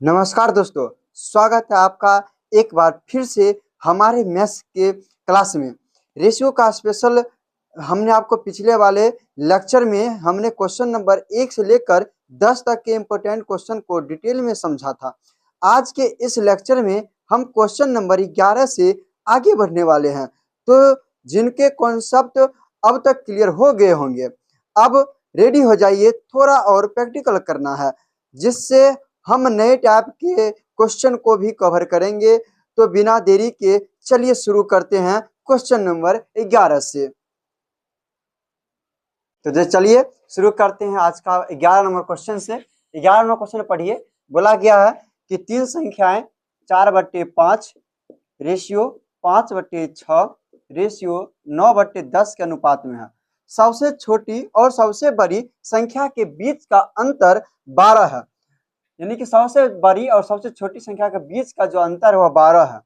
नमस्कार दोस्तों, स्वागत है आपका एक बार फिर से हमारे मैथ्स के क्लास में। रेशियो का स्पेशल हमने आपको पिछले वाले लेक्चर में हमने क्वेश्चन नंबर 1 से लेकर 10 तक के इम्पोर्टेंट क्वेश्चन को डिटेल में समझा था। आज के इस लेक्चर में हम क्वेश्चन नंबर 11 से आगे बढ़ने वाले हैं, तो जिनके कॉन्सेप्ट अब तक क्लियर हो गए होंगे, अब रेडी हो जाइए, थोड़ा और प्रैक्टिकल करना है, जिससे हम नए टाइप के क्वेश्चन को भी कवर करेंगे। तो बिना देरी के चलिए शुरू करते हैं क्वेश्चन नंबर 11 से। तो चलिए शुरू करते हैं आज का 11 नंबर क्वेश्चन से। 11 नंबर क्वेश्चन पढ़िए। बोला गया है कि तीन संख्याएं 4/5 रेशियो 5/6 रेशियो 9/10 के अनुपात में है। सबसे छोटी और सबसे बड़ी संख्या के बीच का अंतर 12 है। यानी कि सबसे बड़ी और सबसे छोटी संख्या के बीच का जो अंतर है वह 12 है।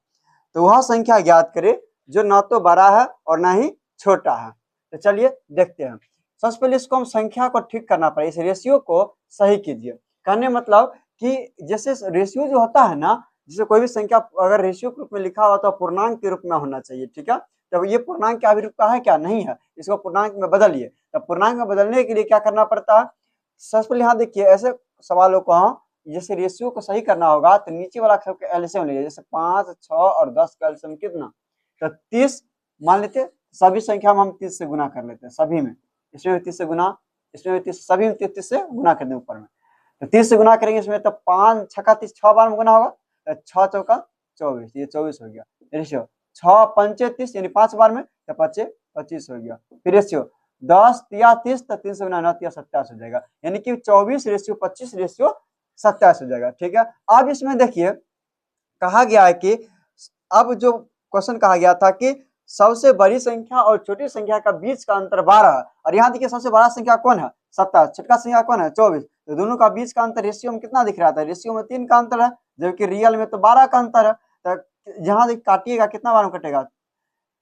तो वह संख्या ज्ञात करें जो न तो बड़ा है और ना ही छोटा है। तो चलिए देखते हैं। सबसे पहले इसको हम संख्या को ठीक करना पड़ेगा, इस रेशियो को सही कीजिए। कहने मतलब कि जैसे रेशियो जो होता है ना, जैसे कोई भी संख्या अगर रेशियो के रूप में लिखा हुआ तो पूर्णांक के रूप में होना चाहिए, ठीक है। तब ये पूर्णांक के रूप का है क्या? नहीं है, इसको पूर्णांक में बदलिए। तब पूर्णांक में बदलने के लिए क्या करना पड़ता है? सबसे पहले यहाँ देखिए, ऐसे सवालों को जैसे रेशियो को सही करना होगा तो नीचे वाला अक्षर का एलसीएम लीजिए। जैसे 5, 6 और 10 का एलसीएम कितना? तो 30 मान लेते, सभी संख्या में हम 30 से गुना कर लेते हैं, सभी में। इसमें भी 30 से गुना, इसमें भी 30, सभी में 30 से गुना कर दें ऊपर में। तो 30 से गुना करेंगे इसमें, तो 5 6 30 6 बार में गुना होगा, तो 6 चौका 24, ये 24 हो गया रेशियो। 6 पंचे 30 यानी 5 बार में, तो 5 25 हो गया। फिर रेशियो 10 तिया 30, तो 3 से गुना 9 तिया 27 हो जाएगा। यानी कि 24 रेशियो 25 रेशियो 27 हो जाएगा, ठीक है। अब इसमें देखिए कहा गया है कि अब जो क्वेश्चन कहा गया था कि सबसे बड़ी संख्या और छोटी संख्या का बीच का अंतर 12 है, और यहाँ देखिए सबसे बड़ा संख्या कौन है? 27, छोटा संख्या कौन है? 24। तो दोनों का बीच का अंतर रेशियो में कितना दिख रहा था? रेशियो में 3 का अंतर है, जबकि रियल में तो 12 का अंतर है। तो यहाँ काटिएगा, कितना बार में कटेगा?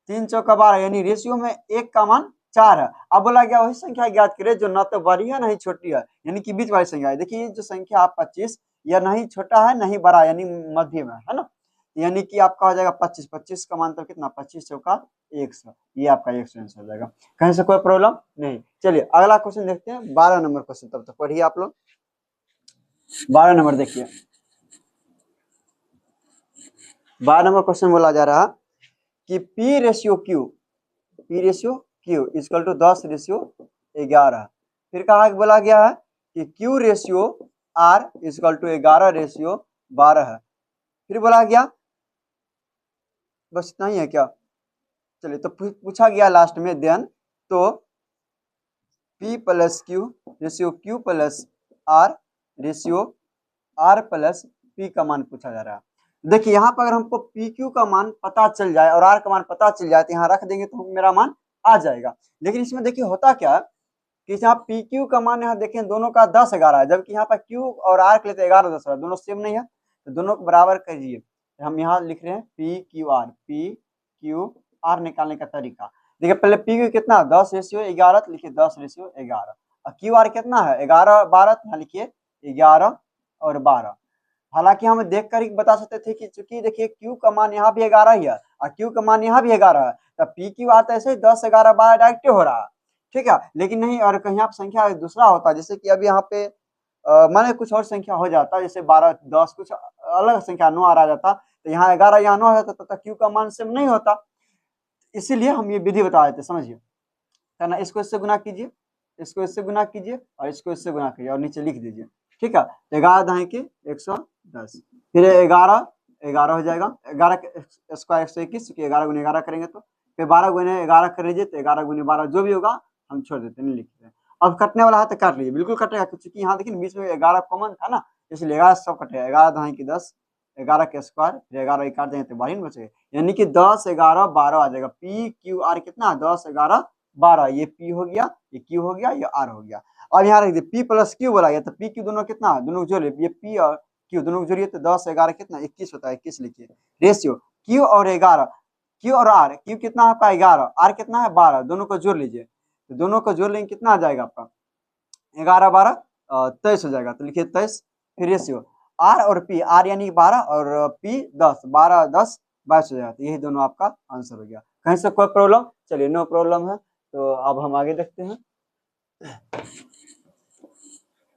3 चौका 12, यानी रेशियो में 1 का मान 4 है। अब बोला गया वही संख्या ज्ञात करे जो न तो बड़ी है न ही छोटी है, यानी कि बीच वाली संख्या है। देखिए जो संख्या 25, यह नहीं छोटा है नहीं बड़ा, यानी मध्य में है ना। यानी कि आपका हो जाएगा 25, 25 का मान तो कितना? 25 चौका 100, ये आपका 100 आंसर हो जाएगा। कहीं से कोई प्रॉब्लम नहीं। चलिए अगला क्वेश्चन देखते हैं, 12 नंबर क्वेश्चन। तब तक पढ़िए आप लोग। 12 नंबर देखिए, 12 नंबर क्वेश्चन बोला जा रहा कि P ratio Q equal to 10 ratio 11। फिर कहा बोला गया है कि Q ratio R equal to 11 ratio 12 है। फिर बोला गया, बस इतना ही है क्या? चलिए, तो पूछा गया लास्ट में देन तो P plus Q ratio Q plus R ratio R plus P का मान पूछा जा रहा है। देखिए यहाँ पर अगर हमको PQ का मान पता चल जाए और R का मान पता चल जाए तो यहाँ रख देंगे तो मेरा मान आ जाएगा। लेकिन इसमें देखिए होता क्या है कि यहाँ PQ का मान यहाँ देखें दोनों का 10 11 है, जबकि यहाँ पर Q और R के लिए 11 10 है, दोनों सेम नहीं है, तो दोनों को बराबर करिए। हम यहाँ लिख रहे हैं PQR निकालने का तरीका देखिए। पहले PQ कितना? 10 रेशियो 11, तो लिखिए 10 रेशियो 11। और QR कितना है? 11 12, यहाँ लिखिए 11 और 12। हालांकि हम देख कर ही बता सकते थे कि चूंकि देखिए Q का मान यहाँ भी 11 ही है और Q का मान यहाँ भी 11 है, तब PQR तो ऐसे ही 10 11 12 डायरेक्ट हो रहा है, ठीक है। लेकिन नहीं, और कहीं आप संख्या दूसरा होता, जैसे कि अभी यहाँ पे माने कुछ और संख्या हो जाता, जैसे 12 10 कुछ अलग संख्या 9 आ जाता, तो यहाँ 11 यहाँ 9 आ जाता, तो Q का मान सेम नहीं होता। इसीलिए हम ये विधि बता देते, समझिए। है ना, इसको इससे गुना कीजिए, इसको इससे गुना कीजिए और इसको इससे गुना कीजिए और नीचे लिख दीजिए, ठीक है। 11 दाएं के 110, फिर 11 11 हो जाएगा, 11 स्क्वायर 121, क्योंकि 11 गुने 11 करेंगे तो फिर 12 गुने 11 कर लीजिए, तो 11 गुने 12 जो भी होगा हम छोड़ देते, नहीं लिखते हैं। अब कटने वाला है तो काट लीजिए, बिल्कुल कटेगा, क्योंकि यहाँ देखिए बीच में 11 कॉमन था ना, इसलिए 11 सब कटेगा। 11 दाएं की 10, 11 के स्क्वायर, फिर 11 काट देंगे तो 12 बचेगा, यानी कि 10 11 12 आ जाएगा। PQR कितना? 10 11 12, ये P हो गया, ये Q हो गया, ये R हो गया। अब यहाँ रख दिए P प्लस Q बोला गया, तो P Q दोनों कितना? दोनों को जोड़िए, ये P और Q दोनों को जोड़िए तो 10 11 कितना? 21 होता है, 21 लिखिए। रेशियो Q और 11, Q और R, Q कितना है आपका? 11, R कितना है? 12, दोनों को जोड़ लीजिए, तो दोनों को जोड़ लेंगे कितना आ जाएगा आपका? 11 12 23 हो जाएगा, तो लिखिए 23। फिर रेशियो आर और पी, आर यानी 12 और पी 10, 12 10 22 हो जाता है। यही दोनों आपका आंसर हो गया। कहीं से कोई प्रॉब्लम? चलिए नो प्रॉब्लम है। तो अब हम आगे देखते हैं।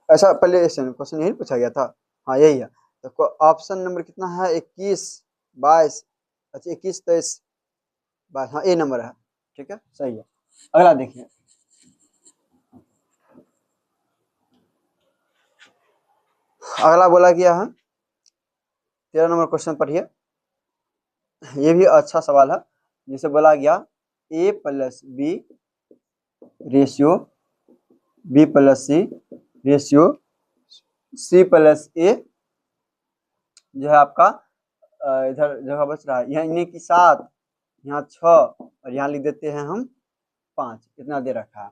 ऐसा पहले क्वेश्चन यही पूछा गया था, हाँ यही है। तो ऑप्शन नंबर कितना है? 21 22, अच्छा 21 23 22, हाँ ए नंबर है, ठीक है सही है। अगला देखिए, अगला बोला गया है 13 नंबर क्वेश्चन पढ़िए। ये भी अच्छा सवाल है, जिसे बोला गया a plus B ratio B plus C ratio C plus A जो है आपका इधर जगह बच रहा है, यानी कि 7, यहाँ 6 और यहाँ लिख देते हैं हम 5, इतना दे रखा है,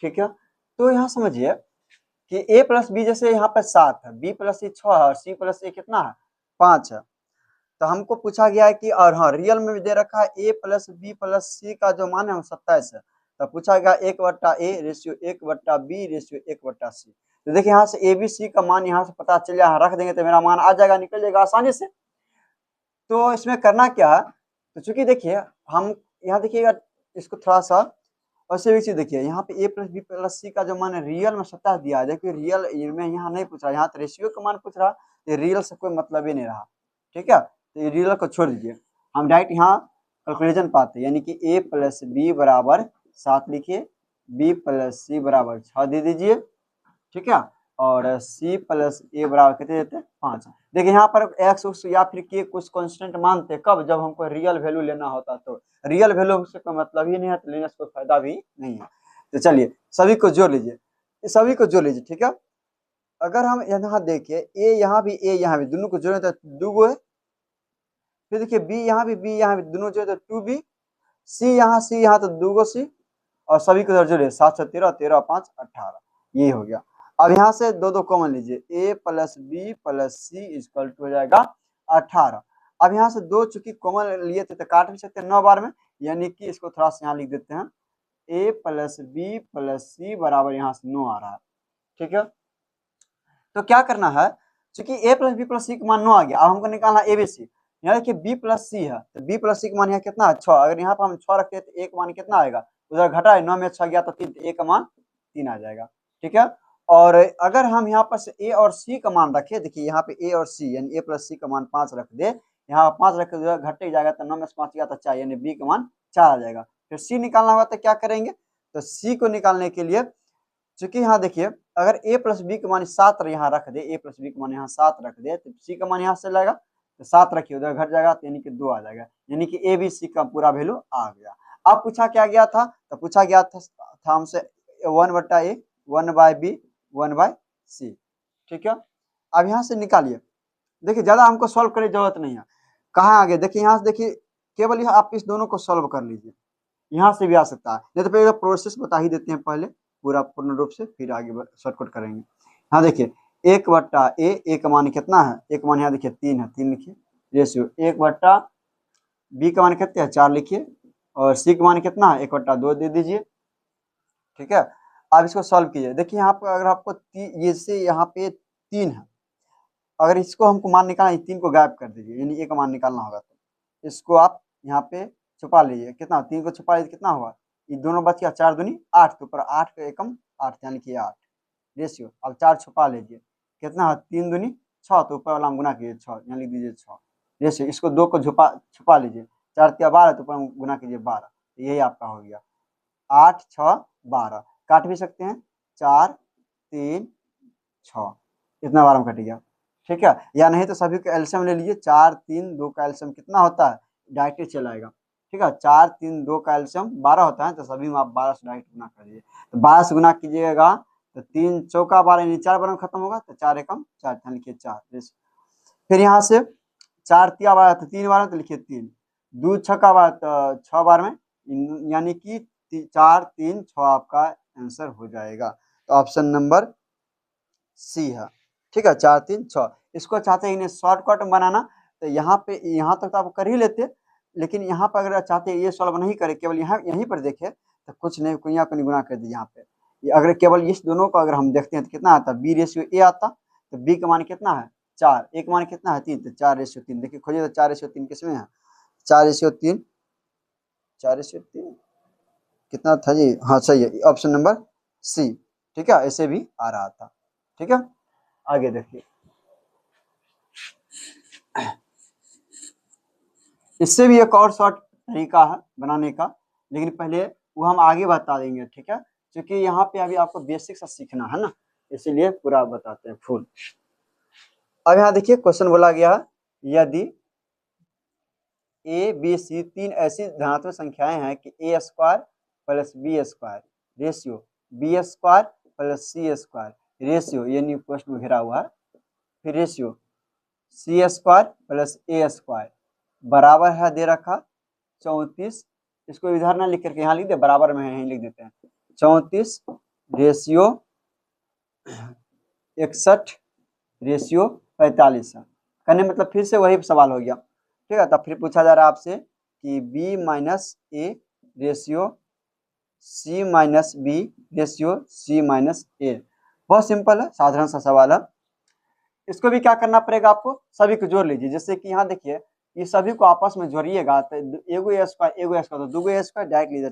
ठीक है। तो यहाँ समझिए कि a प्लस बी, जैसे यहाँ पर 7 है, b प्लस सी 6 है और c प्लस ए कितना है? 5 है। तो हमको पूछा गया है कि, और हाँ रियल में भी दे रखा है a प्लस बी प्लस सी का जो मान है 27 है। तो पूछा गया 1/a ratio 1/b ratio 1/c। तो देखिए यहाँ से a b c का मान यहाँ से पता चल जाए, रख देंगे तो मेरा मान आ जाएगा, निकल जाएगा आसानी से। तो इसमें करना क्या है? तो चूंकि देखिए हम यहाँ देखिएगा, इसको थोड़ा सा वैसे भी चीज देखिए, यहाँ पे a प्लस बी प्लस सी का जो मान है रियल में 27 दिया है। देखिए रियल में यहाँ नहीं पूछ रहा, यहाँ तो रेशियो का मान पूछ रहा, तो रियल से कोई मतलब ही नहीं रहा, ठीक है। तो ये रियल को छोड़ दीजिए, हम डायरेक्ट यहाँ कैलकुलेशन पाते, यानी कि a प्लस बी बराबर 7 लिखिए, b प्लस सी बराबर 6 दे दीजिए, ठीक है, और c प्लस ए बराबर कितने देते हैं? 5। देखिए यहाँ पर x या फिर k कुछ कांस्टेंट मानते कब? जब हमको रियल वैल्यू लेना होता, तो रियल वैल्यू से कोई मतलब ही नहीं है, तो लेने से कोई फायदा भी नहीं है। तो चलिए सभी को जोड़ लीजिए, सभी को जोड़ लीजिए, ठीक है। अगर हम यहाँ देखिए a यहाँ भी दोनों को जोड़े तो 2 गो है, फिर देखिए b यहाँ भी दोनों जोड़े तो 2b, c यहाँ तो 2 गो c, और सभी को जोड़िए 7 से 13 13 5 18, ये हो गया। अब यहाँ से दो कॉमन लीजिए, a plus B plus C equal to हो जाएगा 18। अब यहाँ से दो चूंकि कॉमन लिए थे तो काट भी सकते हैं 9 बार में, यानी कि इसको थोड़ा सा यहाँ लिख देते हैं, a प्लस बी प्लस सी बराबर यहाँ से 9 आ रहा है, ठीक है। तो क्या करना है, चूंकि a प्लस बी प्लस सी का मान 9 आ गया, अब हमको निकालना ए बी सी। यहाँ देखिए b प्लस सी है, तो b प्लस सी का मान यहाँ कितना है? 6। अगर यहाँ पर हम 6 रखते हैं तो a का मान कितना आएगा? उधर घटा है, 9 में 6 गया तो 3, तो a का मान 3 आ जाएगा, ठीक है। और अगर हम यहाँ पर a और c का मान रखे, देखिए यहाँ पे a और c यानी a प्लस सी का मान 5 रख दे, यहाँ 5 रख दे घटे जाएगा, तो 9 में 5 गया तो 4, यानी b का मान 4 आ जाएगा। फिर c निकालना होगा तो क्या करेंगे? तो c को निकालने के लिए, चूंकि यहाँ देखिए अगर a प्लस बी का मान 7 यहाँ रख दे, a प्लस बी का मान यहाँ 7 रख दे, तो c का मान यहाँ से लाएगा, तो 7 रखिए उधर घट जाएगा, तो यानी कि 2 आ जाएगा, यानी कि a b c का पूरा वैल्यू आ गया। अब पूछा क्या गया था? तो पूछा गया था हमसे 1/a 1/b 1/c, ठीक है। अब यहाँ से निकालिए, देखिए ज्यादा हमको सॉल्व करने की जरूरत नहीं है। कहाँ आगे देखिए, यहाँ से देखिए केवल यह आप इस दोनों को सॉल्व कर लीजिए, यहाँ से भी आ सकता है, नहीं तो पहले प्रोसेस बता ही देते हैं पहले पूरा पूर्ण रूप से, फिर आगे शॉर्टकट करेंगे। हाँ देखिए 1/a, a का मान कितना है? एक मान यहाँ देखिए 3 है, 3 लिखिए, रेशियो 1/b का मान कितना है? 4 लिखिए, और c का मान कितना है? 1/2 दे दीजिए, ठीक है। अब इसको सॉल्व कीजिए, देखिए यहाँ पर अगर आपको ये से यहाँ पे 3 है, अगर इसको हमको मान निकालना, 3 को गायब कर दीजिए, यानी a का मान निकालना होगा, तो इसको आप यहाँ पे छुपा लीजिए, कितना? 3 को छुपा लीजिए, कितना हुआ? ये दोनों बच गया, 4 दूनी 8, तो ऊपर 8 का एकम 8, यानी कि 8 रेशियो। अब 4 छुपा लीजिए, कितना है? 3 दूनी 6, तो ऊपर वाला हम गुना कीजिए 6, यहाँ लिख दीजिए 6 रेशियो। इसको 2 को छुपा लीजिए, 4 तिया 12, तो ऊपर हम गुना कीजिए 12, यही आपका हो गया 8 6 12। काट भी सकते हैं, 4 3 6, इतना बार में कट गया, ठीक है। या नहीं तो सभी का एल्शियम ले लीजिए, 4 3 2 का एल्शियम कितना होता है? डायरेक्ट ही चला आएगा, ठीक है। 4 3 2 का एल्शियम 12 होता है, तो सभी में आप 12 से डायरेक्ट गुना कर दीजिए। तो 12 से गुना कीजिएगा तो 3 चौका 12 यानी 4 बार में खत्म होगा, तो 4 एकम 4, लिखिए 4। फिर यहाँ से 4 तिया 12 तो 3 बार में, तो लिखिए 3, 2 छक्का 12 तो 6 बार में, यानी कि 4 3 6 आपका आंसर हो जाएगा। तो ऑप्शन नंबर सी है, ठीक है, 4 3 6। इसको चाहते हैं शॉर्टकट बनाना, तो यहाँ पे यहाँ तक तो आप कर ही लेते, लेकिन यहाँ पर अगर चाहते हैं ये सॉल्व नहीं करे, केवल यहाँ यहीं पर देखे, तो कुछ नहीं, कुइया को गुना कर दी यहाँ पे। अगर केवल इस दोनों को अगर हम देखते हैं तो कितना आता है? b रेशियो a आता, तो b का मान कितना है? 4, एक मान कितना है 3, तो 4:3। देखिए खोजिए तो 4:3 किसमें है, 4:3, 4:3 कितना था जी, हाँ सही है, ऑप्शन नंबर सी। ठीक है, ऐसे भी आ रहा था। ठीक है, आगे देखिए, इससे भी एक और शॉर्ट तरीका है बनाने का, लेकिन पहले वो हम आगे बता देंगे। ठीक है, क्योंकि यहाँ पे अभी आपको बेसिक से सीखना है ना, इसीलिए पूरा बताते हैं फुल। अब यहाँ देखिए क्वेश्चन बोला गया है, यदि ए बी सी तीन ऐसी धनात्मक संख्याएं हैं कि A square plus B square ratio B square plus C square ratio, ये न्यू पोस्ट में घेरा हुआ है, फिर ratio C square plus A square बराबर है दे रखा 34, इसको इधर ना लिख करके यहाँ लिख दे, बराबर में यहीं लिख देते हैं 34 रेशियो 61 रेशियो 45 है। कहने मतलब फिर से वही सवाल हो गया। ठीक है, तब फिर पूछा जा रहा है आपसे कि B minus A ratio C minus B ratio C minus A. बहुत सिंपल है, साधारण सा सवाल है। इसको भी क्या करना पड़ेगा आपको, सभी को जोड़ लीजिए। जैसे कि यहाँ देखिए, ये सभी को आपस में जोड़िएगा तो एगो ए स्क्वायर एगो ए स्क्वायर, तो दूगो ए स्क्वायर डायरेक्ट लीजिए,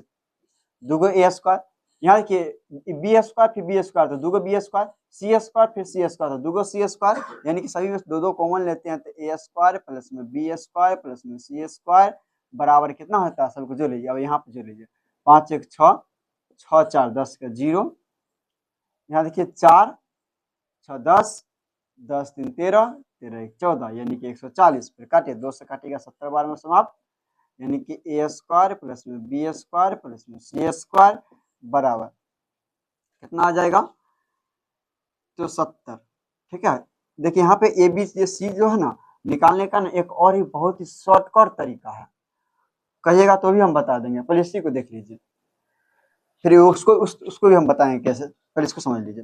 दूगो ए स्क्वायर। यहाँ देखिए बी स्क्वायर फिर बी स्क्वायर, तो दूगो बी स्क्वायर, सी स्क्वायर फिर सी स्क्वायर, तो दूगो सी स्क्वायर, यानी कि सभी में दो दो कॉमन लेते हैं, तो ए स्क्वायर प्लस में बी स्क्वायर प्लस में सी स्क्वायर बराबर कितना होता है, सबको जोड़ लीजिए। अब यहाँ पे जोड़ लीजिए, 5 1 6, 6 4 10 का 0, यहाँ देखिए 4 6 10, 10 3 13, 13 1 14, यानी कि 140। फिर काटिए, 2 से काटिएगा 70 बार में समाप्त, यानी कि ए स्क्वायर प्लस में बी स्क्वायर प्लस में सी स्क्वायर बराबर कितना आ जाएगा, तो 70। ठीक है, देखिए यहाँ पे ए बी सी जो है ना निकालने का ना एक और ही बहुत ही शॉर्टकट तरीका है, कहिएगा तो भी हम बता देंगे, पहले इसी को देख लीजिए, फिर उसको भी हम बताएंगे कैसे, पहले इसको समझ लीजिए।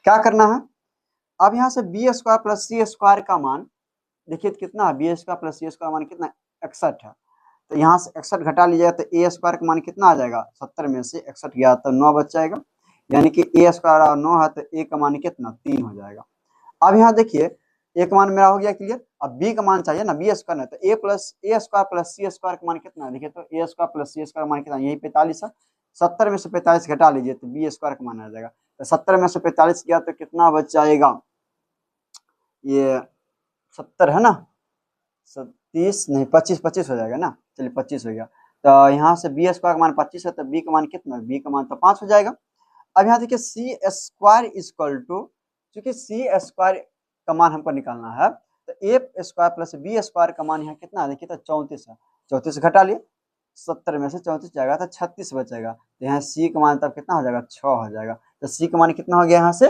क्या करना है, अब यहाँ से B square plus C square का मान देखिए कितना है, B square plus C square मान कितना 61 है, तो यहाँ से 61 घटा लीजिएगा तो ए स्क्वायर का मान कितना आ जाएगा, 70 में से 61 गया तो 9 बच जाएगा, यानी कि ए स्क्वायर और 9 है तो ए का मान कितना 3 हो जाएगा। अब यहाँ देखिए ए का मान मेरा हो गया क्लियर, अब बी का मान चाहिए ना, बी स्क्वायर है तो ए स्क्वायर प्लस सी स्क्वायर का मान कितना है, देखिए तो ए स्क्वायर प्लस सी स्क्वायर मान कितना, यही 45 है, 70 में से 45 घटा लीजिए तो बी स्क्वायर का मान आ जाएगा, तो 70 में से 45 गया तो कितना बच जाएगा, ये 70 है ना, 30 नहीं 25 हो जाएगा ना, चलिए 25 हो गया, तो यहाँ से बी स्क्वायर का मान 25 है तो बी का मान कितना, बी का मान तो 5 हो जाएगा। अब यहाँ देखिए सी स्क्वायर इक्वल टू, चूंकि सी स्क्वायर का मान हमको निकालना है तो ए स्क्वायर प्लस बी स्क्वायर का मान यहाँ कितना है, देखिए तो 34 है, 34 घटा लिए, 70 में से 34 जाएगा तो 36 बचेगा, तो यहाँ सी का मान तब कितना हो जाएगा 6 हो जाएगा, तो सी का मान कितना हो गया, यहाँ से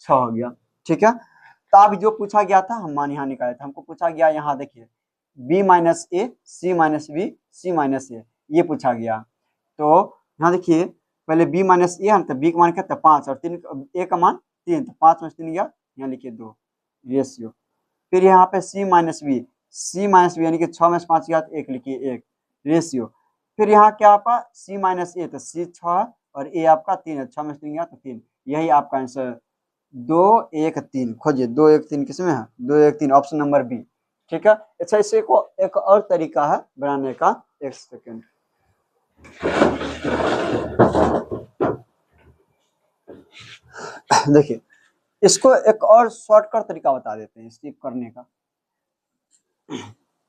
6 हो गया। ठीक है, तो अब जो पूछा गया था हम मान यहाँ निकाले थे, हमको पूछा गया यहाँ देखिए बी माइनस ए सी माइनस बी सी माइनस ए, ये पूछा गया। तो यहाँ देखिए पहले बी माइनस ए है तो बी का मान क्या था 5 और 3, ए का मान 3, तो 5 में 3 गया, यहाँ लिखिए 2 रेशियो, फिर यहाँ पे सी माइनस बी यानी कि 6 में से 5 गया तो 1 लिखिए 1 रेशियो, फिर यहाँ क्या आपका सी माइनस ए, तो सी 6 है और ए आपका 3 है, 6 में से 3 गया तो 3, यही आपका आंसर 2 1 3, खोजिए 2 1 3 किसमें है, 2 1 3 ऑप्शन नंबर बी। ठीक है, अच्छा इसे को एक और तरीका है बनाने का, एक सेकेंड, देखिए इसको एक और शॉर्टकट तरीका बता देते हैं इसको करने का,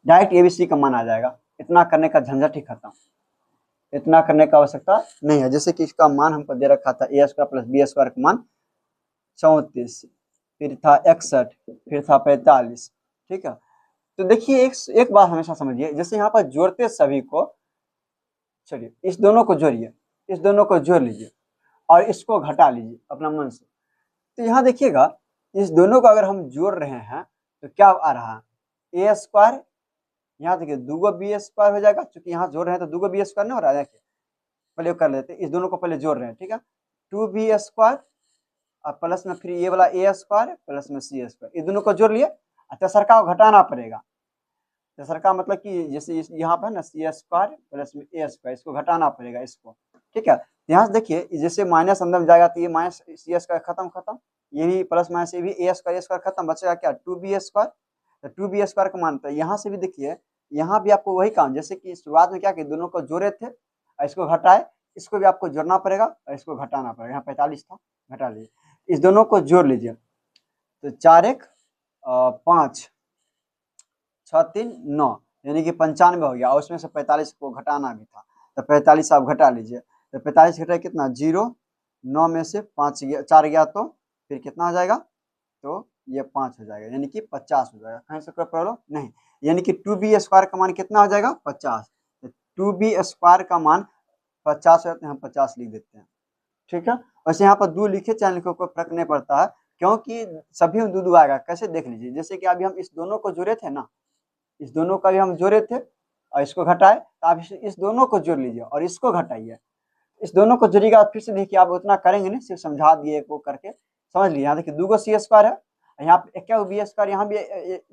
डायरेक्ट एबीसी का मान आ जाएगा, इतना करने का झंझट ही खत्म, इतना करने का आवश्यकता नहीं है। जैसे कि इसका मान हमको दे रखा था ए स्क्वायर प्लस बी स्क्वायर का मान 34, फिर था 61, फिर था 45। ठीक है, तो देखिए एक बात हमेशा समझिए, जैसे यहाँ पर जोड़ते सभी को, चलिए इस दोनों को जोड़िए, इस दोनों को जोड़ लीजिए और इसको घटा लीजिए अपना मन से, तो यहाँ देखिएगा इस दोनों को अगर हम जोड़ रहे हैं तो क्या आ रहा है, ए स्क्वायर, यहाँ देखिए दूगो बी स्क्वायर हो जाएगा, क्योंकि यहाँ जोड़ रहे हैं तो दूगो बी स्क्वायर नहीं हो रहा है, देखिए पहले कर लेते हैं, इस दोनों को पहले जोड़ रहे हैं। ठीक है, 2b स्क्वायर और प्लस में फिर ये वाला ए स्क्वायर प्लस में सी स्क्वायर, इस दोनों को जोड़ लिए, तेसरका को घटाना पड़ेगा, तेसरका मतलब कि जैसे यहाँ पर ना सी स्क्वायर प्लस में ए स्क्वायर, इसको घटाना पड़ेगा इसको। ठीक है, यहाँ से देखिए जैसे माइनस अंदर में जाएगा तो ये माइनस सी स्क्वायर खत्म, ये भी प्लस माइनस, ये भी ए स्क्वायर खत्म, बचेगा क्या 2b²। तो 2b² का मान, तो यहाँ से भी देखिए, यहाँ भी आपको वही काम, जैसे कि शुरुआत में क्या कि दोनों को जोड़े थे और इसको घटाए, इसको भी आपको जोड़ना पड़ेगा और इसको घटाना पड़ेगा। यहाँ 45 था, घटा लीजिए, इस दोनों को जोड़ लीजिए, तो 4 1 5 6 3 9 यानी कि 95 हो गया, और उसमें से 45 को घटाना भी था, तो 45 आप घटा लीजिए, तो 45 घटाए कितना 0, 9 में से 4 गया तो फिर कितना हो जाएगा, तो ये 5 हो जाएगा, यानी कि 50 हो जाएगा। कहीं से कोई प्रॉब्लम नहीं, यानी कि 2b² का मान कितना हो जाएगा 50, तो 2b² का मान 50 है, तो हम 50 लिख देते हैं, ठीक है। वैसे यहाँ पर 2 लिखे चाहे लिखो कोई फर्क नहीं पड़ता है, क्योंकि सभी में 2 आएगा। कैसे देख लीजिए, जैसे कि अभी हम इस दोनों को जोड़े थे ना, इस दोनों का भी हम जोड़े थे और इसको घटाए, तो आप इस दोनों को जोड़ लीजिए और इसको घटाइए, इस दोनों को जोड़िएगा। फिर से देखिए, आप उतना करेंगे नहीं, सिर्फ समझा दिए को करके समझ लीजिए। यहाँ देखिए 2 c² है, यहाँ पे क्या b², यहाँ भी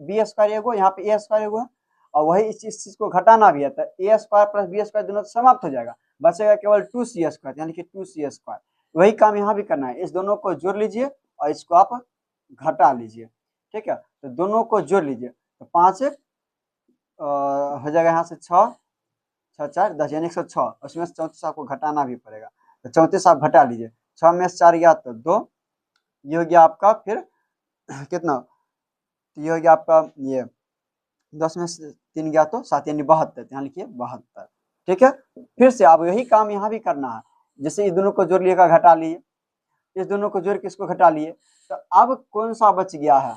b² एगो, यहाँ पे a² एगो है, और वही इस चीज को घटाना भी है, तो a² प्लस b² दोनों समाप्त हो जाएगा, बचेगा केवल 2c², यानी कि 2c²। वही काम यहाँ भी करना है, इस दोनों को जोड़ लीजिए और इसको आप घटा लीजिए, ठीक है। तो दोनों को जोड़ लीजिए, तो 5 1 हो जाएगा, यहाँ से 6 6 4 10 यानी 106, उसमें से 34 आपको घटाना भी पड़ेगा, तो 34 आप घटा लीजिए, 6 में से 4 गया तो 2, ये हो गया आपका फिर कितना, ये हो गया आपका, ये 10 में से 3 गया तो 7 यानी 72, यहाँ लिखिए 72, ठीक है। फिर से आप यही काम यहाँ भी करना है, जैसे इस दोनों को जोड़ लिएगा, घटा लिए, इस दोनों को जोड़ के इसको घटा लिए, तो अब कौन सा बच गया है,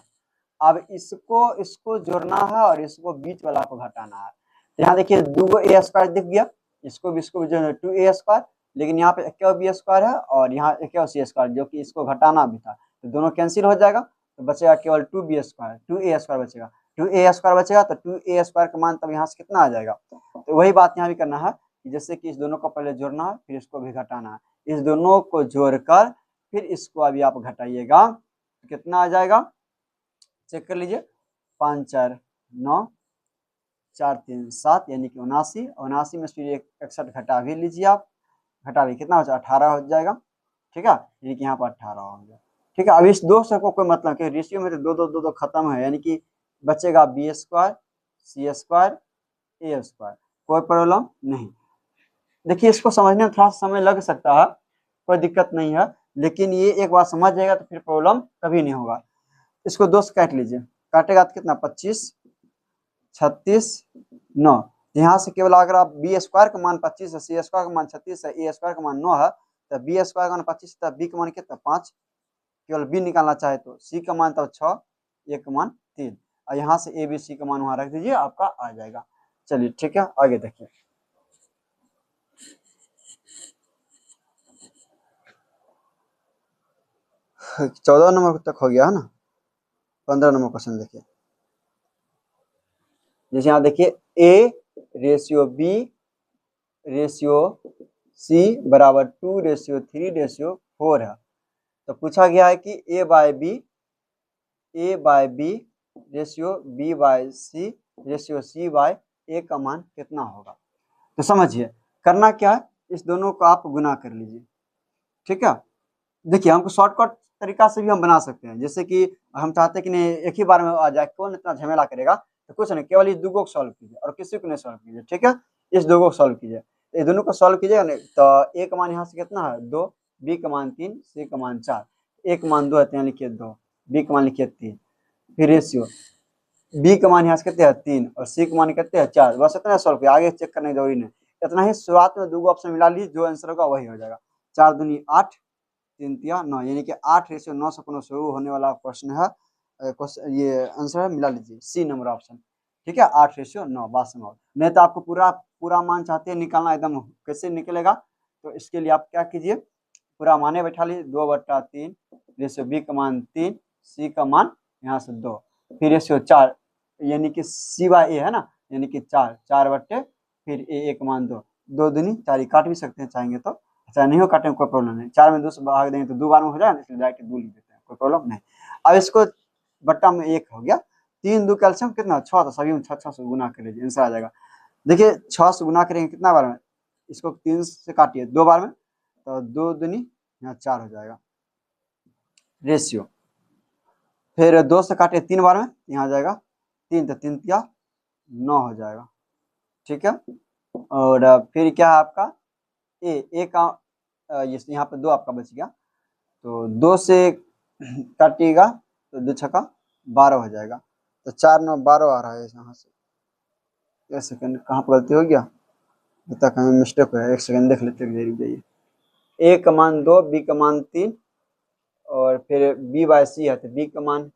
अब इसको जोड़ना है और इसको बीच वाला को घटाना है। तो यहाँ देखिए 2 a² दिख गया, इसको भी जो है 2a², लेकिन यहाँ पे 1 b² है और यहाँ 1 c², जो कि इसको घटाना भी था, तो दोनों कैंसिल हो जाएगा, तो बचेगा केवल 2a² बचेगा, 2a² बचेगा, तो 2a² का मान तब यहाँ से कितना आ जाएगा। तो वही बात यहाँ भी करना है, जैसे कि इस दोनों को पहले जोड़ना है, फिर इसको भी घटाना है, इस दोनों को जोड़कर फिर इसको अभी आप घटाइएगा, तो कितना आ जाएगा, चेक कर लीजिए, 5 4 9 4 3 7 यानी कि 79, 79 में फिर 61 घटा भी लीजिए, आप घटा लीजिए, कितना हो जाएगा 18 हो जाएगा, ठीक है, यानी कि यहाँ पर 18 हो गया, ठीक है। अब इस 2 से को कोई मतलब कि रेशियो में तो 2 2 2 2 खत्म है, यानी कि बचेगा b² c² a², कोई प्रॉब्लम नहीं। देखिए इसको समझने में थोड़ा समय लग सकता है, कोई दिक्कत नहीं है, लेकिन ये एक बार समझ जाएगा तो फिर प्रॉब्लम कभी नहीं होगा। इसको 2 से काट लीजिए, काटेगा तो कितना 25 36 9, यहाँ से केवल अगर आप b² का मान 25 है, c² का मान 36 है, a² का मान 9 है, तो b² का मान 25 है, b का मान कितना 5, केवल b निकालना चाहे तो, c का मान तब 6, a का मान 3, और यहाँ से a b c का मान वहां रख दीजिए, आपका आ जाएगा। चलिए ठीक है, आगे देखिए। चौदह नंबर तक हो गया है ना, 15 नंबर क्वेश्चन देखिए। जैसे यहाँ देखिए a/b/c बराबर 2/3/4 है, तो पूछा गया है कि a/b/b/c/c a का मान कितना होगा। तो समझिए करना क्या है, इस दोनों को आप गुना कर लीजिए, ठीक है। देखिए हमको शॉर्टकट तरीका से भी हम बना सकते हैं, जैसे कि हम चाहते हैं कि नहीं एक ही बार में आ जाए, कौन इतना झमेला करेगा, तो कुछ नहीं, केवल इस 2 को सॉल्व कीजिए और किसी को नहीं सॉल्व कीजिए, ठीक है। इस 2 को सॉल्व कीजिए, ये दोनों को सॉल्व कीजिएगा नहीं, तो a का मान यहाँ से कितना है 2, b का मान 3, c का मान 4, a का मान 2 है, यहाँ लिखिए 2, b का मान लिखिए 3, फिर रेशियो b का मान यहाँ से कितने हैं 3 और c का मान कितने हैं 4, बस इतना सॉल्व किया, आगे चेक करने की जरूरी नहीं, इतना ही शुरुआत में 2 ऑप्शन मिला लीजिए, जो आंसर होगा वही हो जाएगा। 4 दूनी 8 3 3 9, यानी कि 8/9 से कोनो शुरू होने वाला क्वेश्चन है, ये आंसर है, मिला लीजिए सी नंबर ऑप्शन, ठीक है। 8/9 बात समाप्त। नहीं तो आपको पूरा मान चाहते हैं निकालना, एकदम कैसे निकलेगा, तो इसके लिए आप क्या कीजिए, पूरा माने बैठा लीजिए, 2/3 रेशियो b का मान 3, c का मान यहाँ से 2, फिर रेशियो 4, यानी कि c/a है ना, यानी कि 4 फिर a का मान 2, 2 दूनी 4, काट भी सकते हैं चाहेंगे तो, अच्छा नहीं हो काटे कोई प्रॉब्लम नहीं, 4 में 2 से भाग देंगे तो 2 बार में हो जाएगा, इसलिए डायरेक्ट 2 लिख देते हैं, कोई प्रॉब्लम नहीं। अब इसको बट्टा में 1 हो गया, 3 2 कैल्शियम कितना 6, तो सभी में 6 से गुना कर लीजिए, आंसर आ जाएगा। देखिए 6 से गुना करेंगे कितना बार में, इसको 3 से काटिए 2 बार में, तो 2 दूनी यहाँ 4 हो जाएगा रेशियो, फिर 2 से काटे 3 बार में, यहाँ आ जाएगा 3, तो 3 तिया 9 हो जाएगा। ठीक है, और फिर क्या है आपका ए का यहाँ पे 2 आपका बच गया, तो 2 से काटिएगा तो 2 छक्का 12 हो जाएगा, तो 4 9 12 आ रहा है यहाँ से। एक सेकंड, कहाँ पर गलती हो गया, बता कहीं मिस्टेक हो है, एक सेकंड देख लेते हैं, रुक जाइए। ए का मान 2, बी का मान 3, और फिर बी बाय सी है, तो बी का मान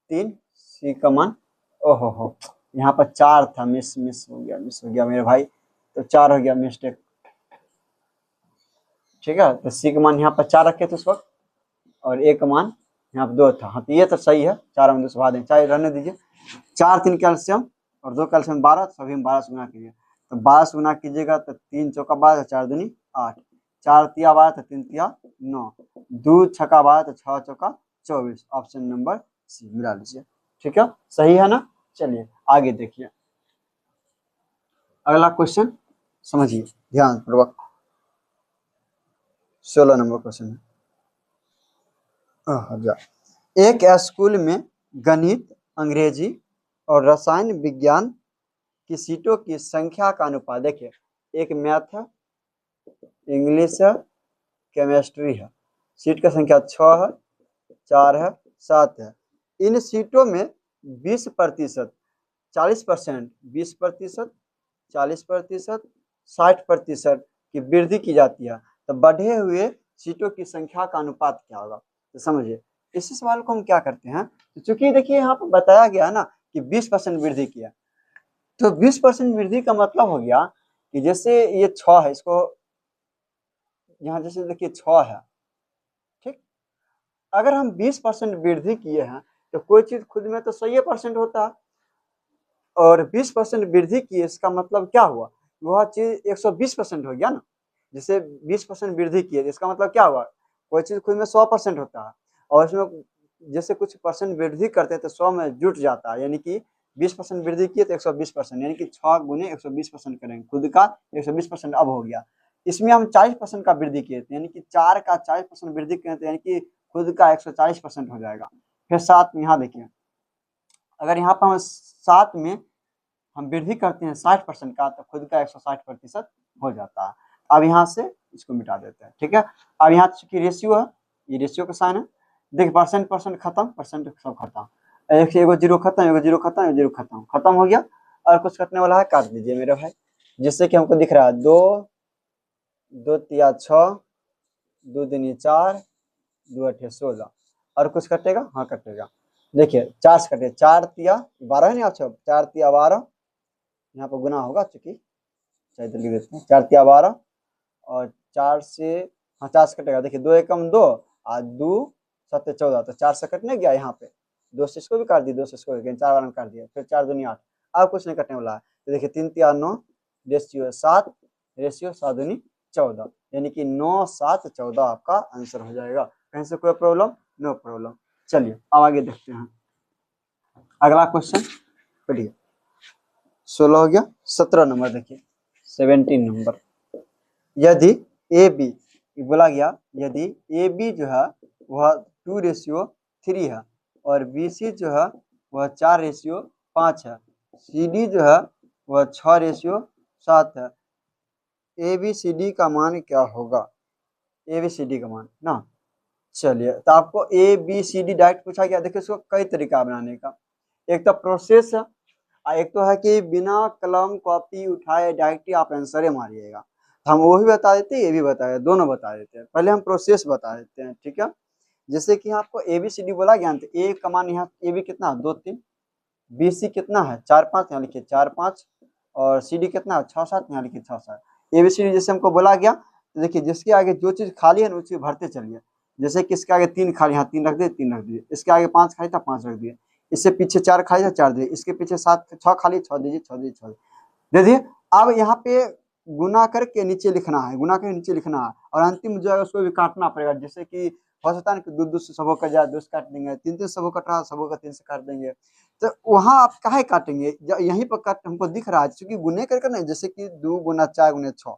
3, सी का मान, ओहो हो, यहाँ पर 4 था, मिस हो गया मेरे भाई, तो 4 हो गया मिस्टेक। ठीक है, तो सी का मान यहाँ पर 4 रखे थे उस वक्त, और ए का मान यहाँ पर 2 था। हाँ, तो ये तो सही है, 4 में 2 से भाग दें, चाहे रहने दीजिए। 4 3 कैल्शियम और 2 कैल्शियम 12, सभी में 12 से गुना कीजिए, तो 12 से गुना कीजिएगा तो 3 चौका 12, 4 दूनी 8, 4 तिया 12, तो 3 तिया 9, 2 छक्का 12, तो 6 चौका 24, ऑप्शन नंबर सी मिला लीजिए। ठीक है, सही है ना। चलिए आगे देखिए, अगला क्वेश्चन समझिए ध्यान पूर्वक, 16 नंबर क्वेश्चन है। एक स्कूल में गणित, अंग्रेजी और रसायन विज्ञान की सीटों की संख्या का अनुपात, देखिए एक मैथ है, इंग्लिश है, केमिस्ट्री है, सीट का संख्या 6 है, 4 है, 7 है। इन सीटों में 20%, 40%, 20%, 40%, 60% की वृद्धि की जाती है, तो बढ़े हुए सीटों की संख्या का अनुपात क्या होगा। तो समझिए इसी सवाल को हम क्या करते हैं, तो चूंकि देखिए यहाँ पर बताया गया ना कि 20% वृद्धि किया, तो 20% वृद्धि का मतलब हो गया कि जैसे ये 6 है, इसको यहाँ जैसे देखिए 6 है, ठीक, अगर हम 20% वृद्धि किए हैं तो कोई चीज खुद में तो 100% होता है, और 20% वृद्धि की, इसका मतलब क्या हुआ, वह चीज 120% हो गया ना। जैसे 20% वृद्धि की, इसका मतलब क्या हुआ, कोई चीज खुद में 100% होता है, और इसमें जैसे कुछ परसेंट वृद्धि करते हैं तो 100 में जुट जाता है, यानी कि 20% वृद्धि किए तो 120%, यानी कि 6 गुने 120% करेंगे, खुद का 120% अब हो गया। इसमें हम 40% का वृद्धि किए थे, यानी कि 4 का 40% वृद्धि किए थे, यानी कि खुद का 140% हो जाएगा। फिर 7 में यहाँ देखिए, अगर यहाँ पर हम 7 में हम वृद्धि करते हैं 60% का, तो खुद का 160% हो जाता है। अब यहाँ से इसको मिटा देते हैं। ठीक है, अब यहाँ चूंकि रेशियो है, ये रेशियो का साइन है, देख परसेंट खत्म, परसेंट सब खत्म, एक से एगो जीरो खत्म, एगो जीरो खत्म, एगो जीरो खत्म हो गया, और कुछ कटने वाला है, काट दीजिए मेरे भाई, जिससे कि हमको दिख रहा है 2 तिया 6, 2 दूनी 4, 2 अठे 16, और कुछ कटेगा, हाँ कटेगा, देखिए 4 से कटे, 4 तिया 12 है ना, अच्छा 4 तिया 12, यहाँ पर गुना होगा चूंकि, चाहे लिख देते हैं, 4 तिया 12, और 4 से, हाँ 4 से कटेगा, देखिए 2 एकम 2 और 2 7 14, तो 4 से कटने गया, यहाँ पे 2 से इसको भी काट दिया, 2 से इसको 4 बार में काट दिया, फिर 4 दूनी 8, अब कुछ नहीं कटने वाला है, तो देखिए 3 तिया 9, रेशियो 7, रेशियो 7 दूनी 14, यानी कि 9 7 14 आपका आंसर हो जाएगा। कहीं से कोई प्रॉब्लम, नो प्रॉब्लम। चलिए अब आगे देखते हैं, अगला क्वेश्चन पढ़िए, 16 हो गया, 17 नंबर देखिए, 17 नंबर, यदि ए बी बोला गया, यदि ए बी जो है वह 2:3 है, और बी सी जो है वह 4:5 है, सी डी जो है वह 6:7 है, ए बी सी डी का मान क्या होगा, ए बी सी डी का मान ना। चलिए, तो आपको A B C D direct पूछा गया, देखिए इसको कई तरीका बनाने का, एक तो प्रोसेस है, एक तो है कि बिना कलम कॉपी उठाए डायरेक्टली आप आंसर मारिएगा, हम वो भी बता देते हैं, ये भी बता देते, दोनों बता देते हैं। पहले हम प्रोसेस बता देते हैं, ठीक है, जैसे कि आपको ए बी सी डी बोला गया, तो ए का मान यहाँ ए बी कितना 2 3, बी सी कितना है 4 5, यहाँ लिखिए 4 5, और सी डी कितना है 6 7, यहाँ लिखिए 6 7। ए बी सी डी जैसे हमको बोला गया, तो देखिए जिसके आगे जो चीज खाली है ना उसी भरते चलिए, जैसे कि इसके आगे 3 खाली, यहाँ 3 रख दिए, 3 रख दिए, इसके आगे 5 खाली था, 5 रख दिए, इससे पीछे 4 खाली था, 4 दिए, इसके पीछे 7 6 खाली, 6 दीजिए, 6 दीजिए, 6 दे दिए। अब यहाँ पे गुना करके नीचे लिखना है, गुना करके नीचे लिखना है, और अंतिम जो है उसको भी काटना पड़ेगा, जैसे कि हो सकता है कि 2 2 से सबको कट जाए, 2 से काट देंगे, 3 3 सबको कट रहा, सबको का 3 से काट देंगे, तो वहां आप काहे काटेंगे, यहीं पर काट हमको दिख रहा है, क्योंकि गुने करके नहीं, जैसे कि 2 गुना 4 गुने 6,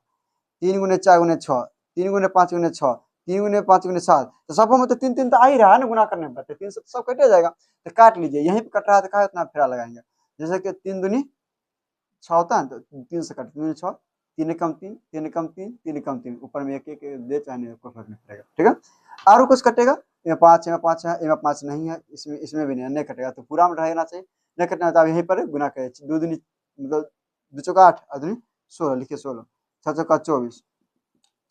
3 गुने 4 गुने 6, 3 गुने 5 गुने 6, 3 गुने 5 गुने 7, तो सबको में तो 3 3 तो आ ही रहा है ना गुना करने पर, तो 3 से सब कटे जाएगा, तो काट लीजिए, यहीं पे कट रहा है तो कहा इतना फेरा लगाएंगे, जैसे कि 3 दूनी 6 होता है, तो 3 से कट 3 दूनी 6, 3 कम 3, 3 कम 3, 3 कम 3, ऊपर में एक एक दे चाहे कोई फर्क नहीं पड़ेगा, ठीक है। और कुछ कटेगा, इसमें 5 है, इसमें 5 नहीं है, इसमें भी नहीं कटेगा, तो पूरा में रहना चाहिए, नहीं कटना है तो आप यहीं पर गुना करें, 2 दूनी मतलब 2 चौका 8, 8 दूनी 16, लिखिए 16, 6 चौका 24,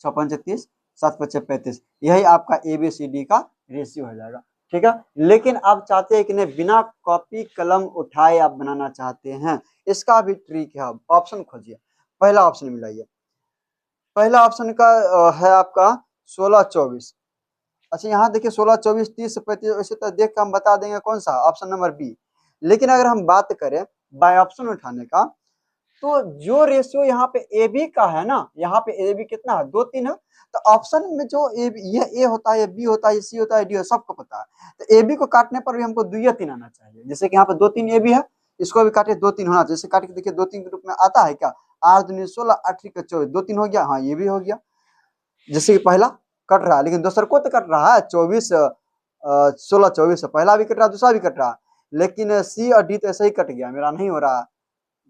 6 पंचे 30, 7 पच्चे 35, यही आपका ABCD का रेशियो हो जाएगा, ठीक है। लेकिन आप चाहते हैं कि नहीं बिना कॉपी कलम उठाए आप बनाना चाहते हैं, इसका भी ट्रिक है, ऑप्शन खोजिए, पहला ऑप्शन मिलाइए, पहला ऑप्शन का है आपका 16 24, अच्छा यहाँ देखिए 16 24 30 35, वैसे तो देख कर हम बता देंगे कौन सा, ऑप्शन नंबर बी। लेकिन अगर हम बात करें बाय ऑप्शन उठाने का, तो जो रेशियो यहाँ पे ए बी का है ना, यहाँ पे ए बी कितना है, 2 3 है, तो ऑप्शन में जो ये ए होता है, ये बी होता है, ये सी होता है, डी होता है, सबको पता है, तो ए बी को काटने पर भी हमको 2 या 3 आना चाहिए, जैसे कि यहाँ पे 2 3 ए बी है, इसको भी काटे 2 3 होना, जैसे काट के देखिए 2 3 के रूप में आता है क्या, 8 दूनी 16, 8 का 24, 2 3 हो गया, हाँ ये भी हो गया, जैसे कि पहला कट रहा है, लेकिन दूसरा को तो कट रहा है 24 16 24, पहला भी कट रहा है, दूसरा भी कट रहा है, लेकिन सी और डी तो ऐसे ही कट गया, मेरा नहीं हो रहा,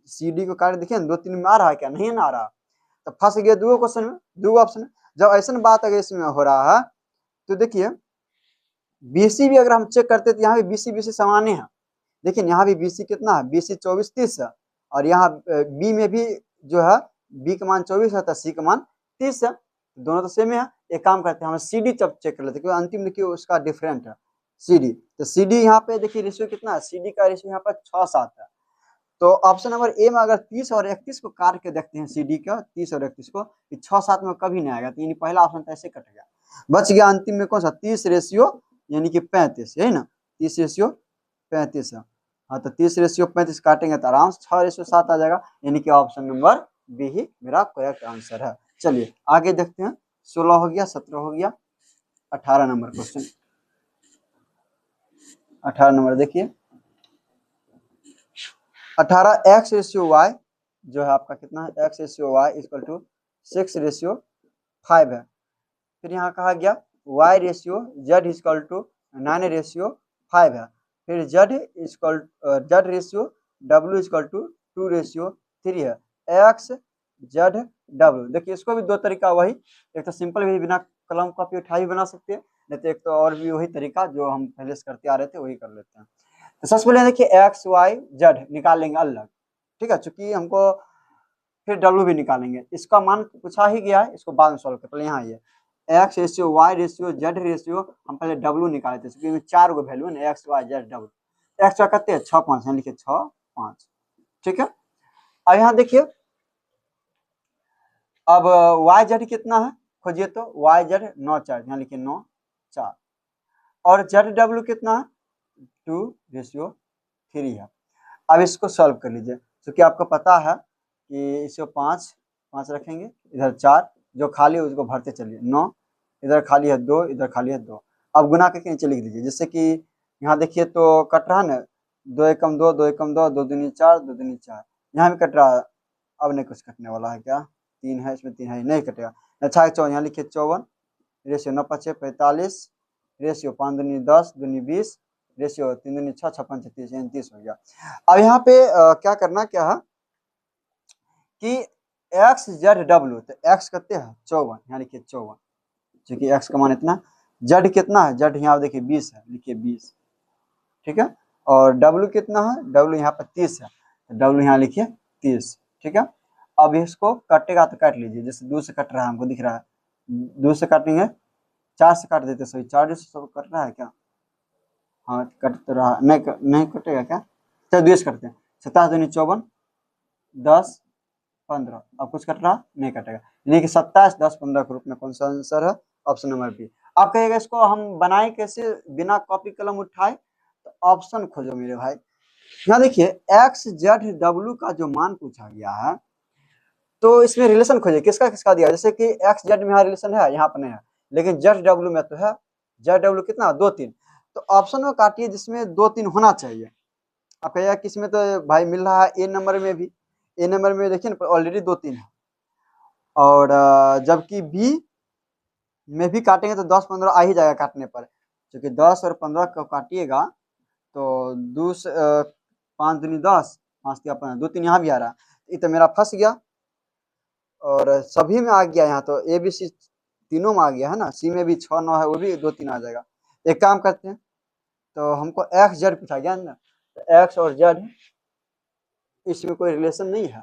सी डी को काट देखिए 2 3 में आ रहा है क्या, नहीं ना आ रहा, तो फंस गया दो क्वेश्चन में, दो ऑप्शन। जब ऐसा बात अगर इसमें हो रहा है, तो देखिए बीसी भी अगर हम चेक करते तो यहाँ भी बीसी बीसी समाने हैं, लेकिन यहाँ भी बीसी कितना है, बीसी 24 30 है, और यहाँ बी में भी जो है बी का मान 24 है, तो सी का मान 30 है, दोनों तो सेम है। एक काम करते हैं हम सी डी चेक कर लेते हैं, क्योंकि अंतिम देखिए उसका डिफरेंट है सी डी, तो सी डी यहाँ पे देखिए रेशियो कितना है, सी डी का रेशियो यहाँ पर 6 7 है, तो ऑप्शन नंबर ए में अगर 30 और 31 को काट के देखते हैं सी डी का, 30 और 31 को, 6 7 में कभी नहीं आएगा, तो यानी पहला ऑप्शन तो ऐसे कट गया, बच गया अंतिम में कौन सा, 30 रेशियो यानी कि 35, यही ना, 30 रेशियो 35 है, हाँ तो 30 रेशियो 35 काटेंगे तो आराम से 6 रेशियो 7 आ जाएगा, यानी कि ऑप्शन नंबर बी ही मेरा करेक्ट आंसर है। चलिए आगे देखते हैं, 16 हो गया, 17 हो गया, 18 नंबर क्वेश्चन, 18 नंबर देखिए, 18 एक्स रेशियो वाई जो है आपका कितना है, X ratio Y equal to 6 ratio 5 है, फिर यहाँ कहा गया y ratio z equal to 9 ratio 5 है, फिर z ratio w equal to 2 ratio 3 है, x z w, देखिए इसको भी दो तरीका वही, एक तो सिंपल भी बिना कलम कॉपी उठाई बना सकते हैं, नहीं तो एक तो और भी वही तरीका जो हम पहले से करते आ रहे थे वही कर लेते हैं। तो सबसे पहले देखिए एक्स वाई जेड निकाल लेंगे अलग, ठीक है, चूंकि हमको फिर डब्ल्यू भी निकालेंगे, इसका मान पूछा ही गया है, इसको बाद में सॉल्व कर, पहले यहाँ ये X ratio Y ratio Z ratio, हम पहले डब्ल्यू निकाले थे, क्योंकि 4 गो वैल्यू है, X Y Z W, X का कहते हैं 6 5, यहाँ लिखे 6 5, ठीक है। अब यहाँ देखिए अब वाई जेड कितना है खोजिए, तो वाई जेड 9 4, यहाँ लिखे 9 4, और जेड डब्ल्यू कितना है 2 रेशियो 3 है। अब इसको सॉल्व कर लीजिए, क्योंकि आपको पता है कि इसको 5 5 रखेंगे, इधर 4 जो खाली है उसको भरते चलिए, 9 इधर खाली है 2, इधर खाली है 2, अब गुना करके नीचे लिख दीजिए, जैसे कि यहाँ देखिए तो कट रहा है ना, 2 एकम 2, 2 एकम 2, 2 दूनी 4, 2 दूनी 4, यहाँ भी कट रहा है, अब नहीं कुछ कटने वाला है क्या, 3 है इसमें, 3 है नहीं कटेगा, अच्छा 54, यहाँ लिखिए 54 रेशियो 9 5 45 रेशियो 5 दूनी 10 दूनी 20 रेशियो 3 दूनी 6 6 5 30, 30 हो गया। अब यहाँ पे क्या करना क्या है कि एक्स जेड डब्ल्यू, तो एक्स कितने हैं 54, यहाँ लिखिए 54, क्योंकि एक्स का मान इतना, जेड कितना है, जेड यहाँ देखिए 20 है, लिखिए 20, ठीक है, और डब्ल्यू कितना है, डब्ल्यू यहाँ पर 30 है, तो डब्ल्यू यहाँ लिखिए 30, ठीक है। अब इसको कटेगा तो काट लीजिए, जैसे 2 से कट रहा है हमको दिख रहा है, 2 से काटेंगे, 4 से काट देते सही, 4 से सब कट रहा है क्या, हाँ कट तो रहा, नहीं कटेगा क्या, चलो 2 से कटते हैं, 27 दूनी 54 10 15, अब कुछ कट रहा नहीं कटेगा, यानी कि 27 10 15 के रूप में कौन सा आंसर है, ऑप्शन नंबर बी। आप कहिएगा इसको हम बनाए कैसे बिना कॉपी कलम उठाए, तो ऑप्शन खोजो मेरे भाई, यहाँ देखिए एक्स जेड डब्ल्यू का जो मान पूछा गया है, तो इसमें रिलेशन खोजिए किसका किसका दिया, जैसे कि एक्स जेड में यहाँ रिलेशन है, यहाँ पर नहीं है, लेकिन जेड डब्ल्यू में तो है, जेड डब्ल्यू कितना 2 3, तो ऑप्शन में काटिए जिसमें 2 3 होना चाहिए, आप कहिएगा किसमें, तो भाई मिल रहा है ए नंबर में भी, ए नंबर में देखिए ना ऑलरेडी 2 3 है, और जबकि बी में भी काटेंगे तो 10-15 आ ही जाएगा काटने पर, क्योंकि 10 और 15 को काटिएगा तो 5 दूनी 10, 5 तिया 15, 2 3 यहाँ भी आ रहा, ये तो मेरा फंस गया और सभी में आ गया, यहाँ तो ए बी सी तीनों में आ गया है ना, सी में भी 6 9 है, वो भी 2 3 आ जाएगा। एक काम करते हैं, तो हमको एक्स जेड पूछा गया ना, तो एक्स और जेड इसमें कोई रिलेशन नहीं है,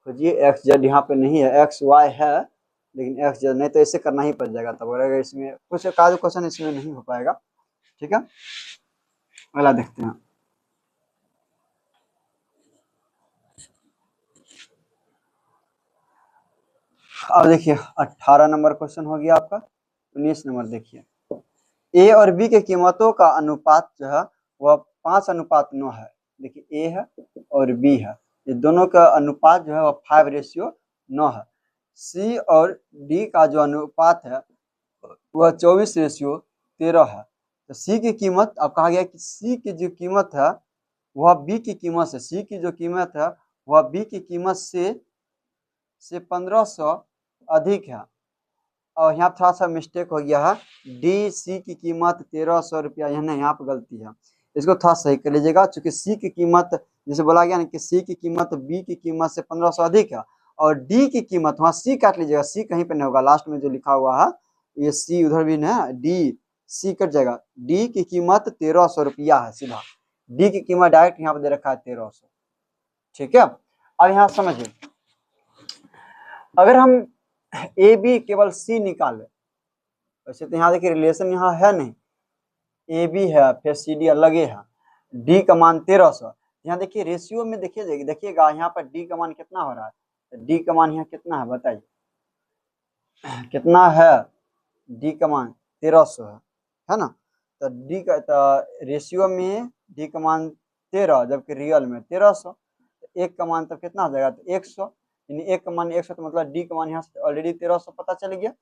खोजिए एक्स जेड यहाँ पे नहीं है, एक्स वाई है लेकिन एक्स जेड नहीं, तो ऐसे करना ही पड़ जाएगा, तब अगर इसमें कुछ क्वेश्चन इसमें नहीं हो पाएगा। ठीक है, अगला देखते हैं। अब देखिए 18 नंबर क्वेश्चन हो गया आपका। 19 नंबर देखिए, ए और बी के कीमतों का अनुपात जो है वह 5:9 है। देखिए ए है और बी है, ये दोनों का अनुपात जो है वह 5:9 है। सी और डी का जो अनुपात है वह 24:13 है। तो सी की कीमत, अब कहा गया कि सी की जो कीमत है वह बी की कीमत से, सी की जो कीमत है वह बी की कीमत से 1500 अधिक है। और यहाँ थोड़ा सा मिस्टेक हो गया है, डी सी की कीमत 1300 रुपया, यहाँ पर गलती है, इसको थोड़ा सही कर लीजिएगा, चूंकि सी की कीमत जैसे बोला गया ना कि सी की कीमत बी की कीमत से 1500 अधिक है, और डी की कीमत, वहाँ सी काट लीजिएगा, सी कहीं पे नहीं होगा, लास्ट में जो लिखा हुआ है ये सी उधर भी नहीं है, डी सी कट जाएगा, डी की कीमत 1300 रुपया है, सीधा डी की कीमत डायरेक्ट यहाँ पे दे रखा है 1300। ठीक है, अब यहाँ समझिए, अगर हम ए बी केवल सी निकाले, वैसे तो यहाँ देखिए रिलेशन यहाँ है नहीं, ए बी है फिर सी डी अलग है, डी का मान 1300, यहाँ देखिए रेशियो में देखिएगा यहाँ पर डी का मान कितना हो रहा है, डी का मान यहाँ कितना है बताइए, कितना है, डी का मान 1300 है ना, तो डी का रेशियो में डी का मान 13 जबकि रियल में 1300, तो एक का मान तो कितना हो जाएगा, तो 100, यानी एक का मान 100, तो मतलब डी का मान यहाँ से ऑलरेडी 1300 पता चल गया,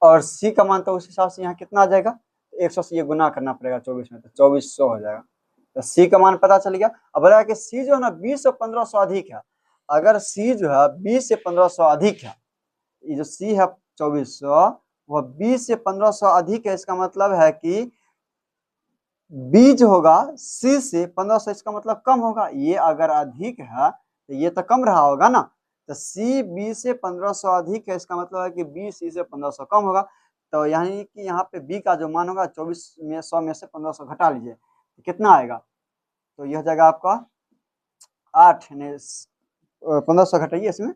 और सी का मान तो उस हिसाब से यहाँ कितना आ जाएगा, 100 से ये गुना करना पड़ेगा 24 में, तो 2400 हो जाएगा, तो सी का मान पता चल गया। अब बोला कि सी जो है ना 20 से 1500 अधिक है, अगर सी जो है 20 से 1500 अधिक है, ये जो सी है 2400 वह 20 से 1500 अधिक है, इसका मतलब है कि बी जो होगा सी से 1500, इसका मतलब कम होगा, ये अगर अधिक है तो ये तो कम रहा होगा ना, तो सी बी से 1500 अधिक है, इसका मतलब है कि बी सी से 1500 कम होगा, तो यानी कि यहाँ पे बी का जो मान होगा 24 में 100 में से 1500 घटा लीजिए, तो कितना आएगा, तो यह जाएगा आपका 8, 1500 घटाइए इसमें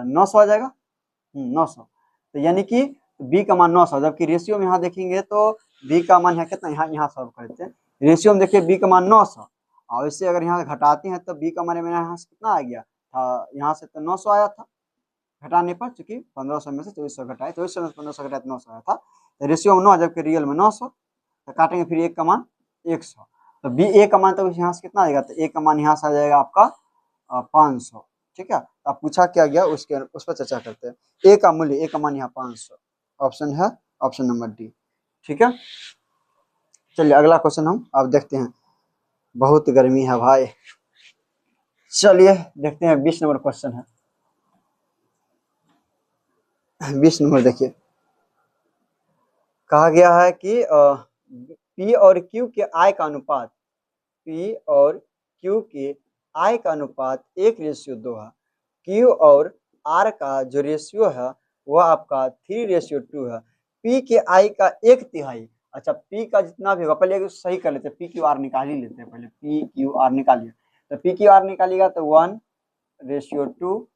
900 आ जाएगा, 900, तो यानी कि बी का मान 900, जबकि रेशियो में यहाँ देखेंगे तो बी का मान यहाँ कितना, यहाँ सॉल्व करते हैं, रेशियो में देखिए बी का मान 900, और इससे अगर यहाँ घटाते हैं तो बी का मान मेरा यहाँ से कितना आ गया था, यहाँ से तो 900 आया था घटाने पर, चूंकि 1500 में से 2400 घटाए, 2400 में से 1500 घटाए तो 900 आया था, तो रेशियो में 9 जबकि रियल में 900, तो काटेंगे फिर एक का मान 100, तो बी ए का मान तो यहाँ से कितना आएगा, तो ए का मान यहाँ से आ जाएगा आपका 500। ठीक है, अब पूछा क्या गया उसके उस पर चर्चा करते हैं, ए का मूल्य, ए का मान यहाँ 500, ऑप्शन है ऑप्शन नंबर डी। ठीक है, चलिए अगला क्वेश्चन हम अब देखते हैं, बहुत गर्मी है भाई, चलिए देखते हैं 20 नंबर क्वेश्चन है। 20 नंबर देखिए, कहा गया है कि पी और क्यू के आय का अनुपात, पी और क्यू के आय का अनुपात 1:2 है, क्यू और आर का जो रेशियो है वह आपका 3:2 है, पी के आई का 1/3, अच्छा पी का जितना भी होगा, पहले सही कर लेते हैं, पी क्यू आर निकाल ही लेते हैं, पहले पी क्यू आर निकालिए, तो पी क्यू आर निकालिएगा तो 1:2,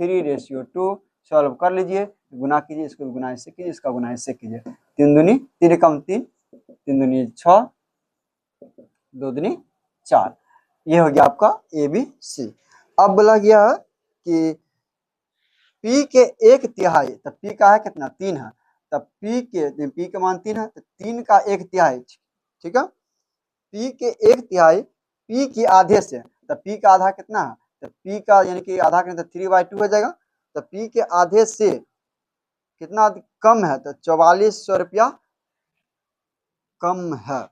3:2, सॉल्व कर लीजिए, गुना कीजिए, इसको गुना इससे कीजिए, इसका गुना इससे कीजिए, 3 दूनी 3 कम 3, 3 दूनी 6, 2 दूनी 4, ये हो गया आपका ए बी सी। अब बोला गया है कि पी के 1/3, तब पी का है कितना 3 है, तब पी का मान 3 है, तो 3 का 1/3, ठीक है, पी के 1/3 पी के आधे से, तब पी का आधा कितना है, तो पी का यानी कि आधा कितना, 3/2 हो जाएगा, तो पी के आधे से कितना कम है, तो 4400 रुपया कम है,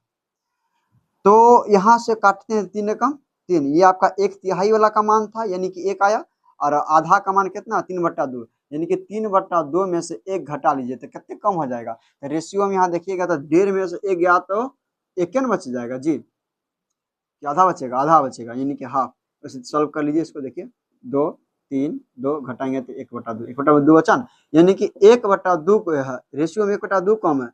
तो यहाँ से काटते हैं 3 कम 3, ये आपका 1/3 वाला का मान था, यानी कि 1 आया, और आधा का मान कितना 3/2, यानी कि 3/2 में से 1 घटा लीजिए तो कितने कम हो जाएगा। रेशियो में यहाँ देखिएगा तो 1.5 में से 1 गया तो 1 बच जाएगा जी, कि आधा बचेगा, आधा बचेगा यानी कि हाफ। वैसे सॉल्व कर लीजिए इसको, देखिए 2 3 2 घटाएंगे तो 1/2, 1/2 बचा ना, यानी कि 1/2 को है रेशियो में 1/2 कम है,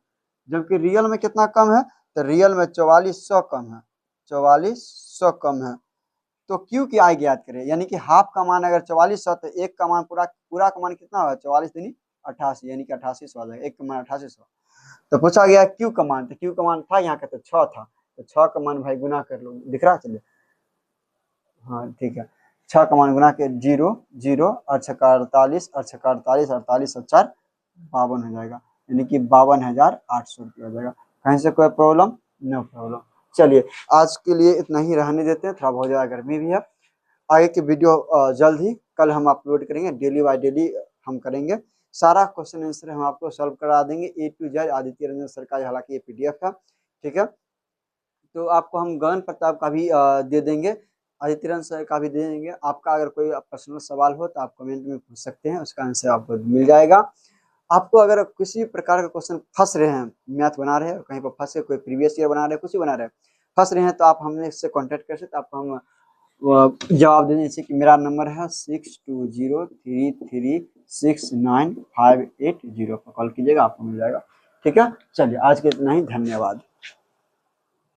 जबकि रियल में कितना कम है, तो रियल में 4400 कम है, 4400 कम है। तो क्यू की आई ज्ञात करें, यानी कि हाफ का मान अगर 4400 तो एक का मान पूरा का मान कितना होगा, 44 दूनी 88, यानी कि 8800 आ जाएगा, एक का मान 8800। तो पूछा गया क्यू का मान, तो क्यू का मान था यहाँ का तो 6 था, तो 6 का मान भाई गुना कर लो, दिख रहा है, चलिए हाँ ठीक है, 6 का मान गुना के 0 0 और 6 का 48 और 6 का 48 48 और 4 52 हो जाएगा, यानी कि 52,800 रुपये हो जाएगा। कहीं से कोई प्रॉब्लम, नो प्रॉब्लम। चलिए आज के लिए इतना ही रहने देते हैं, थोड़ा बहुत ज़्यादा गर्मी भी है। आगे की वीडियो जल्द ही कल हम अपलोड करेंगे, डेली बाय डेली हम करेंगे, सारा क्वेश्चन आंसर हम आपको सॉल्व करा देंगे A to Z Aditya Ranjan sir का, हालांकि ये PDF है, ठीक है। तो आपको हम गगन प्रताप का भी दे देंगे, आदित्य रंजन सर का भी दे देंगे। आपका अगर कोई पर्सनल सवाल हो तो आप कमेंट में पूछ सकते हैं, उसका आंसर आपको मिल जाएगा। आपको अगर किसी प्रकार का क्वेश्चन फंस रहे हैं, मैथ बना रहे हैं कहीं पर फंसे, कोई प्रीवियस ईयर बना रहे हैं, कुछ ही बना रहे हैं, फंस रहे हैं, तो आप हमें इससे कॉन्टेक्ट कर सकते हैं, आपको हम जवाब देने, जैसे कि मेरा नंबर है 6203369580 पर कॉल कीजिएगा, आपको मिल जाएगा, ठीक है। चलिए आज के इतना ही, धन्यवाद।